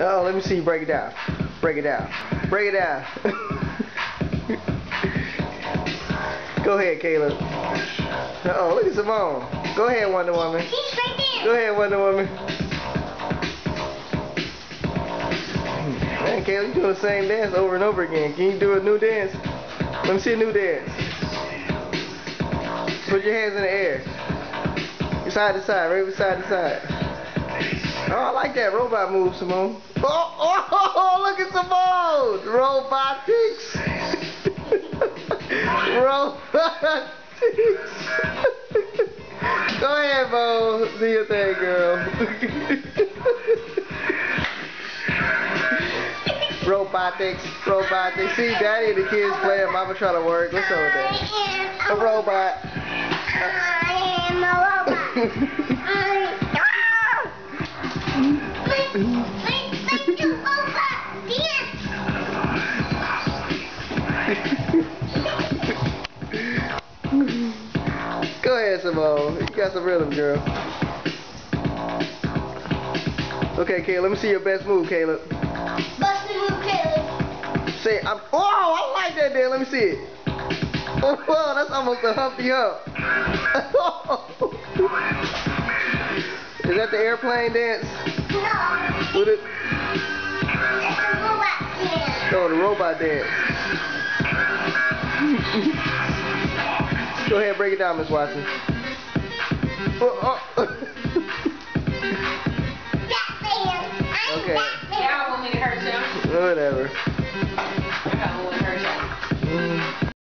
Oh, let me see you break it down. Break it down. Break it down. Go ahead, Caleb. Uh-oh, look at Simone. Go ahead, Wonder Woman. She's right there. Go ahead, Wonder Woman. Man, Caleb, you doing the same dance over and over again. Can you do a new dance? Let me see a new dance. Put your hands in the air. Side to side, right side to side. Oh, I like that robot move, Simone. Oh, look at Simone! Robotics! Robotics! Go ahead, Bo. Do your thing, girl. Robotics. See, Daddy and the kids playing. Mama trying to work. What's up with that? A robot. I am a robot. Go ahead, Simone. You got some rhythm, girl. Okay, Caleb, let me see your best move, Caleb. Best move, Caleb. Say, oh, I like that, Dan. Let me see it. Oh, that's almost a Humpty Hump. Is that the airplane dance? No. With it? It's a robot dance. Oh, the robot dance. Go ahead, break it down, Miss Watson. Batman. I'm Okay. Batman. Yeah, I want me to hurt you. Whatever.